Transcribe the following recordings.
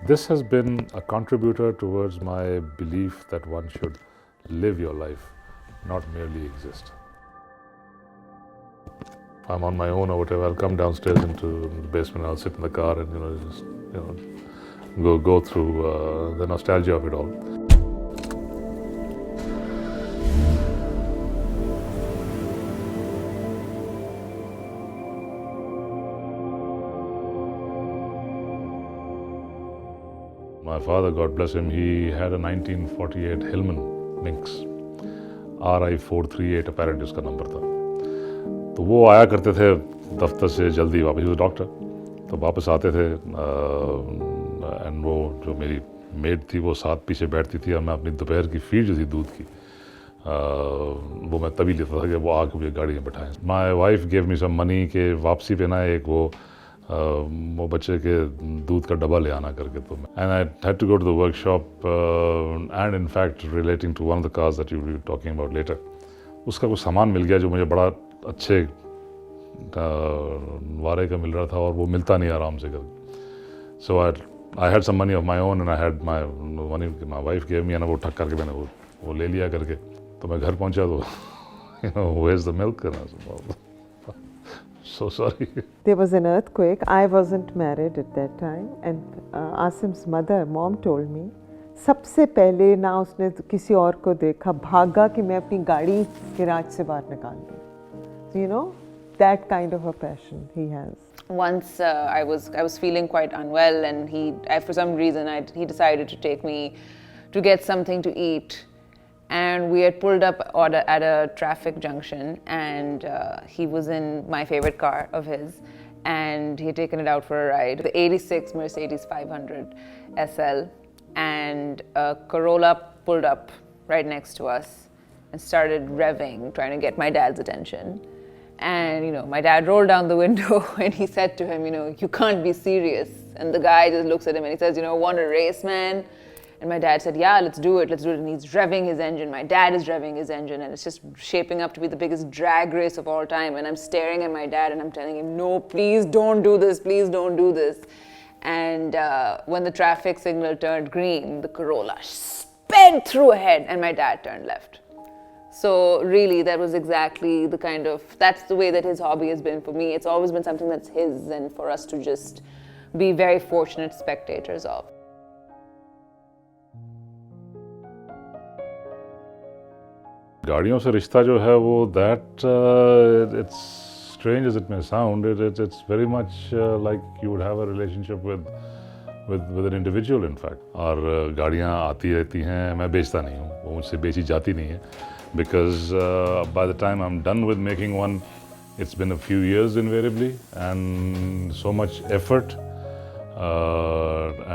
This has been a contributor towards my belief that one should live your life, not merely exist. If I'm on my own or whatever, I'll come downstairs into the basement, I'll sit in the car and just go through the nostalgia of it all. My father, God bless him, he had a 1948 Hillman Lynx, RI438 apparently उसका number था। तो वो आया करते थे दफ्तर से जल्दी वापस, ही डॉक्टर, तो वापस आते थे एंड वो जो मेरी मेड थी वो साथ पीछे बैठती थी और मैं अपनी दोपहर की फीड जो थी दूध की वो मैं तभी लेता था कि वो आके मुझे गाड़ी में बैठाएं। My wife gave me some money के वापसी पे ना एक वो बच्चे के दूध का डब्बा ले आना करके, तो and I had to go to the workshop and in fact relating to one of the cars that you were talking about later, उसका कुछ सामान मिल गया जो मुझे बड़ा अच्छे वारे का मिल रहा था और वो मिलता नहीं आराम से करके। So I had some money of my own and I had my money my wife gave me, and वो ठक करके मैंने वो ले लिया करके। तो मैं घर पहुंचा तो where's the milk? So sorry. There was an earthquake. I wasn't married at that time, and Asim's mom told me, सबसे पहले ना उसने किसी और को देखा, भागा कि मैं अपनी गाड़ी गैराज से बाहर निकाल दूँ. So, you know, that kind of a passion he has. Once I was feeling quite unwell, and for some reason he decided to take me to get something to eat. And we had pulled up at a traffic junction, and he was in my favorite car of his, and he had taken it out for a ride. The 86 Mercedes 500 SL, and a Corolla pulled up right next to us and started revving, trying to get my dad's attention. And my dad rolled down the window and he said to him, you can't be serious. And the guy just looks at him and he says, want a race, man? And my dad said, yeah, let's do it. And he's revving his engine. My dad is revving his engine, and it's just shaping up to be the biggest drag race of all time. And I'm staring at my dad and I'm telling him, no, please don't do this. Please don't do this. And when the traffic signal turned green, the Corolla sped through ahead and my dad turned left. So really, that was exactly that's the way that his hobby has been for me. It's always been something that's his, and for us to just be very fortunate spectators of. गाड़ियों से रिश्ता जो है वो that it's strange as it may sound, it's very much like you would have a relationship with an individual in fact. और गाड़ियाँ आती रहती हैं, मैं बेचता नहीं हूँ, वो मुझसे बेची जाती नहीं है, because by the time I'm done with making one, it's been a few years invariably, and so much effort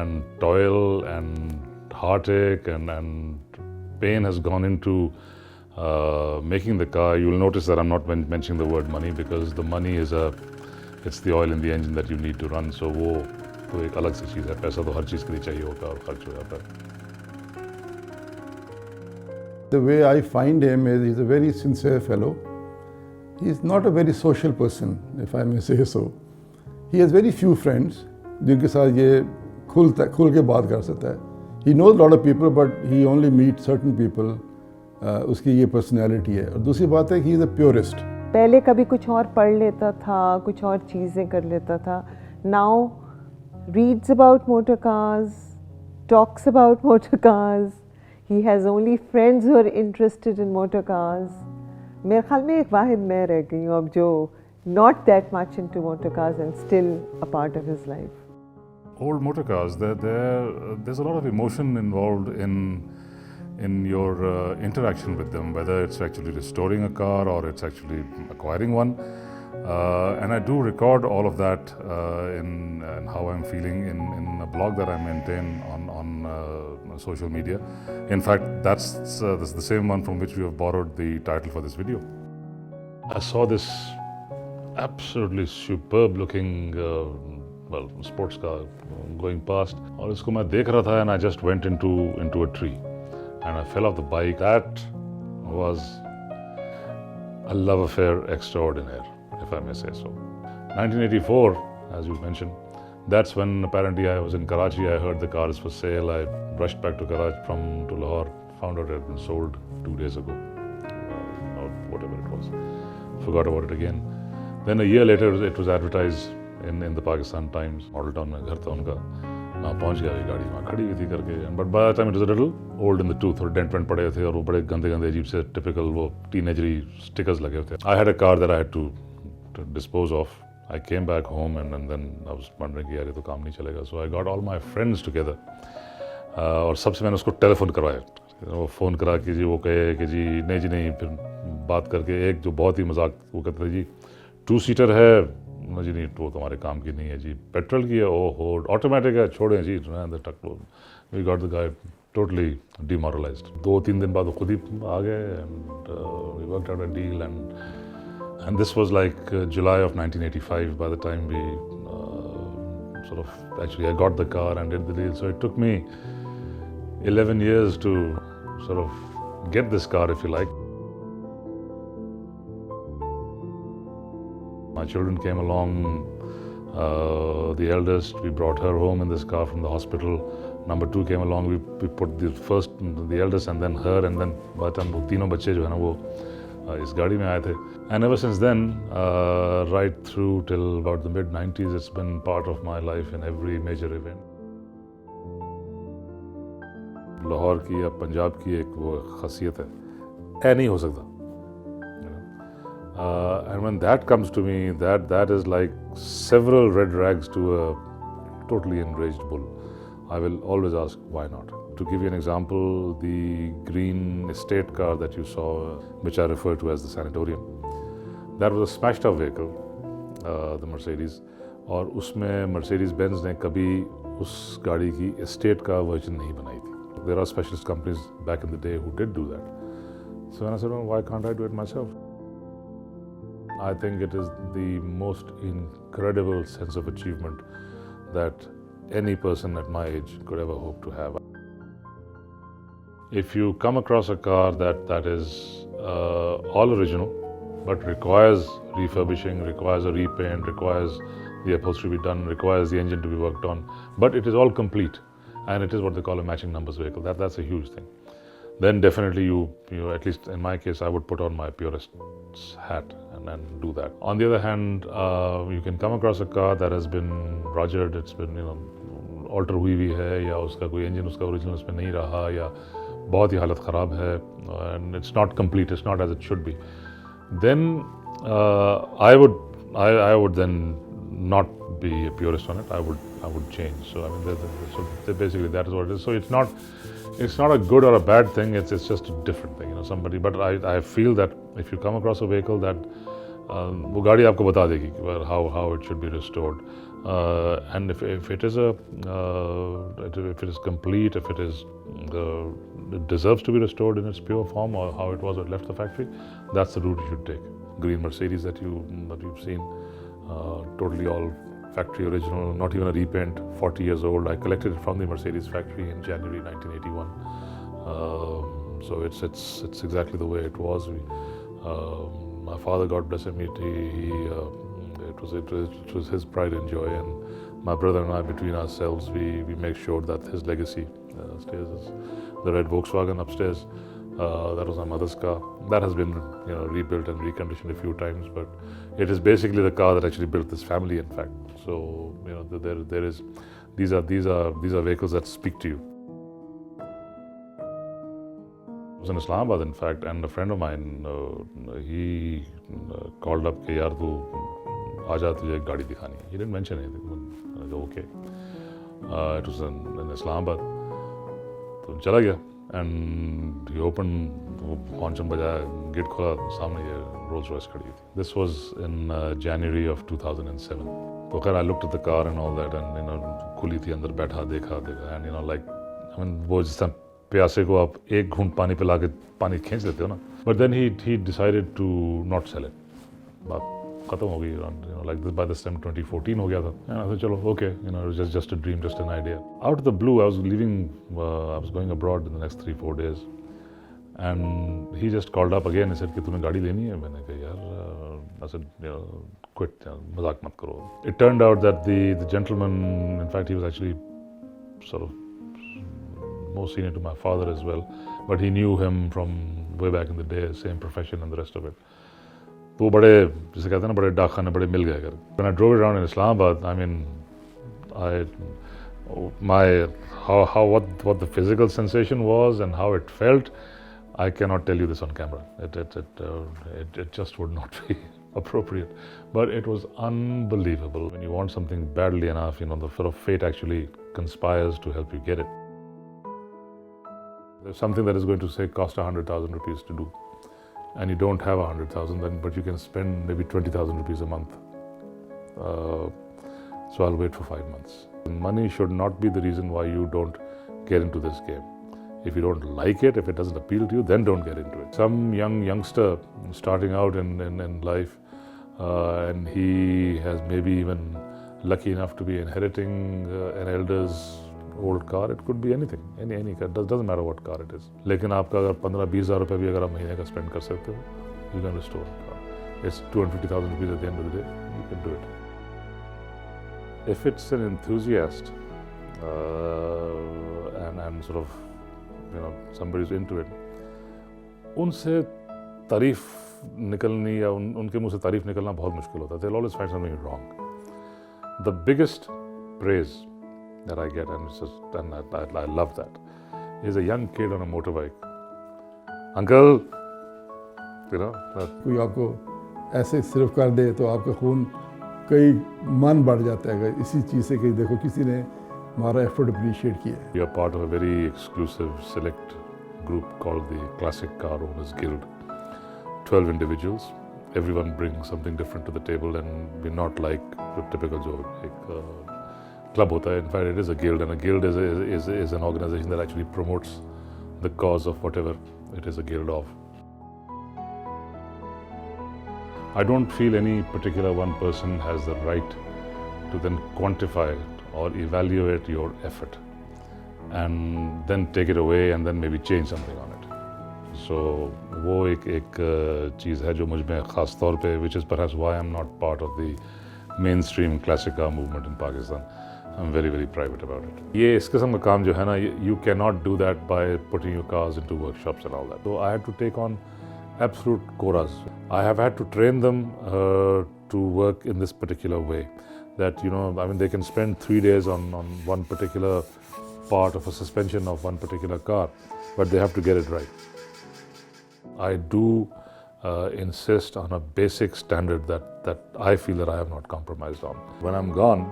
and toil and heartache and pain has gone into making the car. You'll notice that I'm not mentioning the word money, because the money it's the oil in the engine that you need to run. So वो तो एक अलग सी चीज़ है, पैसा तो हर चीज़ के लिए चाहिए होता है और खर्च हो जाता है. The way I find him is he's a very sincere fellow. He's not a very social person, if I may say so. He has very few friends जिनके साथ ये खुल के बात कर सकता है. He knows a lot of people, but he only meets certain people. उसकी ये पर्सनैलिटी है. और दूसरी बात है कि ही इज़ अ प्योरिस्ट. पहले कभी कुछ और पढ़ लेता था, कुछ और चीज़ें कर लेता था. Now reads about motor cars, talks about motor cars. He has only friends who are interested in motor cars. मेरे ख्याल में एक वाहिद मैं रह गई हूँ अब जो not that much into motor cars and still a part of his life. Old motor cars, there's a lot of emotion involved in your interaction with them, whether it's actually restoring a car or it's actually acquiring one. And I do record all of that in how I'm feeling in a blog that I maintain on social media. In fact, that's the same one from which we have borrowed the title for this video. I saw this absolutely superb looking sports car going past, और इसको मैं देख रहा था, and I just went into a tree and I fell off the bike. That was a love affair extraordinaire, if I may say so. 1984, as you mentioned, That's when apparently I was in Karachi. I heard the car is for sale. I rushed back to Karachi to Lahore, found out it had been sold 2 days ago, or whatever it was. Forgot about it again. Then a year later, it was advertised in the Pakistan Times. Model Town में घर था उनका. वहाँ पहुँच गया ये गाड़ी वहाँ खड़ी हुई थी करके. But by the time it was a little old in the tooth, और डेंट वेंट पड़े थे और वो बड़े गंदे अजीब से typical वो teenagery stickers लगे हुए थे. I had a car that I had to dispose of. I came back home and then I was wondering कि यार ये तो काम नहीं चलेगा. So I got all my friends together. और सबसे मैंने उसको टेलीफोन करवाया. वो फ़ोन करा कि जी वो कहे कि जी नहीं फिर बात करके एक जो बहुत ही मजाक वो कहते थे जी 2-सीटर है जी नहीं वो तुम्हारे काम की नहीं है जी पेट्रोल की है ओहो ऑटोमेटिक है छोड़ें जी we got the guy totally demoralised 2-3 दिन बाद वो खुद ही आ गए and we worked out a deal and this was like July of 1985 by the time we sort of actually I got the car and did the deal. So it took me 11 years to sort of get this car, if you like. My children came along, the eldest, we brought her home in this car from the hospital. Number 2 came along, we put the eldest and then her, and then by the time वो तीनों बच्चे जो है ना वो इस गाड़ी में आए थे. And ever since then, right through till about the mid-90s, it's been part of my life in every major event. Lahore की या पंजाब की एक वो खासियत है, ऐ नहीं हो सकता. And when that comes to me, that is like several red rags to a totally enraged bull. I will always ask, why not? To give you an example, the green estate car that you saw, which I refer to as the sanatorium, that was a smashed up vehicle, the Mercedes. और उसमें Mercedes-Benz ने कभी उस गाड़ी की estate का version नहीं बनाई थी. There are specialist companies back in the day who did do that. So when I said, well, why can't I do it myself? I think it is the most incredible sense of achievement that any person at my age could ever hope to have. If you come across a car that is all original, but requires refurbishing, requires a repaint, requires the upholstery to be done, requires the engine to be worked on, but it is all complete, and it is what they call a matching numbers vehicle. That's a huge thing. Then definitely you at least in my case, I would put on my purist's hat and do that. On the other hand, you can come across a car that has been rogered, it's been alter हुई भी है या उसका कोई engine उसका original उसमें नहीं रहा या बहुत ही हालत ख़राब है and it's not complete, it's not as it should be. Then I would then not be a purist on it. I would change. So I mean, so basically that is what it is. So it's not a good or a bad thing. It's just a different thing, somebody. But I feel that if you come across a vehicle that वो गाड़ी आपको बता देगी how it should be restored. And if it is if it is complete, if it deserves to be restored in its pure form or how it was when it left the factory, that's the route you should take. Green Mercedes that you've seen, totally all factory original, not even a repaint, 40 years old. I collected it from the Mercedes factory in January 1981. So it's exactly the way it was. My father, God bless him, it was his pride and joy, and my brother and I, between ourselves, we make sure that his legacy stays. The red Volkswagen upstairs, that was my mother's car. That has been rebuilt and reconditioned a few times, but it is basically the car that actually built this family, in fact. So there is these are vehicles that speak to you. I was in Islamabad, in fact, and a friend of mine, he called up कि यार तू आजा तुझे एक गाड़ी दिखानी है. He didn't mention anything. I go okay. It was in Islamabad. तो चला गया and he opened वो हॉर्न बजाया, गेट खोला, सामने ये Rolls Royce खड़ी थी. This was in January of 2007. तो खैर I looked at the car and all that and खुली थी, अंदर बैठा देखा and like I mean वो जिस तरह प्यासे को आप एक घूंट पानी पिला के पानी खींच लेते हो ना. But then he decided to not sell it. बात खत्म हो गई. Like this, by this time 2014 हो गया था. And I said चलो okay, it was just a dream, just an idea. Out of the blue, I was going abroad in the next 3-4 days, And he just called up again and said कि तूने गाड़ी लेनी है? मैंने कहा यार, I said, quit, मजाक मत करो. It turned out that the gentleman, in fact, he was actually sort of more senior to my father as well, but he knew him from way back in the day, same profession and the rest of it. तो बड़े, जिसे कहते हैं ना, बड़े डाकखाने बड़े मिल गए कर. When I drove around in Islamabad, I mean, what the physical sensation was and how it felt, I cannot tell you this on camera. It just would not be appropriate. But it was unbelievable. When you want something badly enough, the sort of fate actually conspires to help you get it. There's something that is going to say cost 100,000 rupees to do, and you don't have 100,000, then but you can spend maybe 20,000 rupees a month. So I'll wait for 5 months. Money should not be the reason why you don't get into this game. If you don't like it, if it doesn't appeal to you, then don't get into it. Some youngster starting out in life, and he has maybe even lucky enough to be inheriting an elder's old car. It could be anything, any car. Doesn't matter what car it is. लेकिन आपका अगर 15-20 हज़ार रुपये भी अगर आप महीने का spend कर सकते हो, you can restore a car. It's 250,000 rupees at the end of the day. You can do it. If it's an enthusiast and sort of somebody's into it, उनसे तारीफ निकलनी या उनके मुंह से तारीफ निकलना बहुत मुश्किल होता है. They'll always find something wrong. The biggest praise that I get, and I love that, is a young kid on a motorbike. Uncle, कोई आपको ऐसे सिर्फ कर दे तो आपका खून कई मन बढ़ जाता है इसी चीज़ से कि देखो किसी ने हमारा एफर्ट अप्रिशिएट किया है. You are part of a very exclusive select group called the Classic Car Owners Guild. 12 individuals. Everyone brings something different to the table, and we're not like the typical जो एक club होता है. In fact, it is a guild, and a guild is an organization that actually promotes the cause of whatever it is a guild of. I don't feel any particular one person has the right to then quantify it or evaluate your effort and then take it away and then maybe change something on it. So वो एक चीज़ है जो मुझ में ख़ास तौर पे, which is perhaps why I'm not part of the mainstream classic car movement in Pakistan. I'm very, very private about it. ये इस किस्म का काम जो है ना, you cannot do that by putting your cars into workshops and all that. So I had to take on absolute koras. I have had to train them to work in this particular way. That, I mean, they can spend 3 days on one particular part of a suspension of one particular car, but they have to get it right. I do insist on a basic standard that I feel that I have not compromised on. When I'm gone,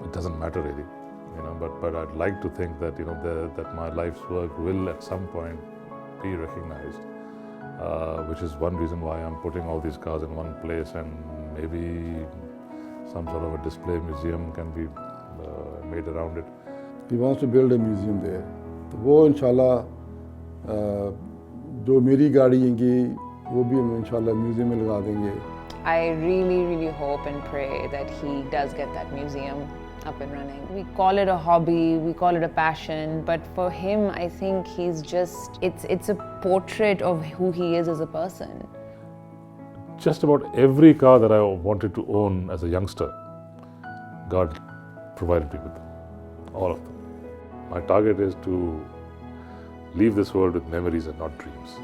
it doesn't matter really, but I'd like to think that, that my life's work will at some point be recognized. Which is one reason why I'm putting all these cars in one place, and maybe some sort of a display museum can be made around it. He wants to build a museum there. तो वो इंशाल्लाह जो मेरी गाड़ी होंगी वो भी हम इंशाल्लाह म्यूजियम में लगा देंगे. I really, really hope and pray that he does get that museum up and running. We call it a hobby, we call it a passion, but for him, I think he's just, it's a portrait of who he is as a person. Just about every car that I wanted to own as a youngster, God provided me with them, all of them. My target is to leave this world with memories and not dreams.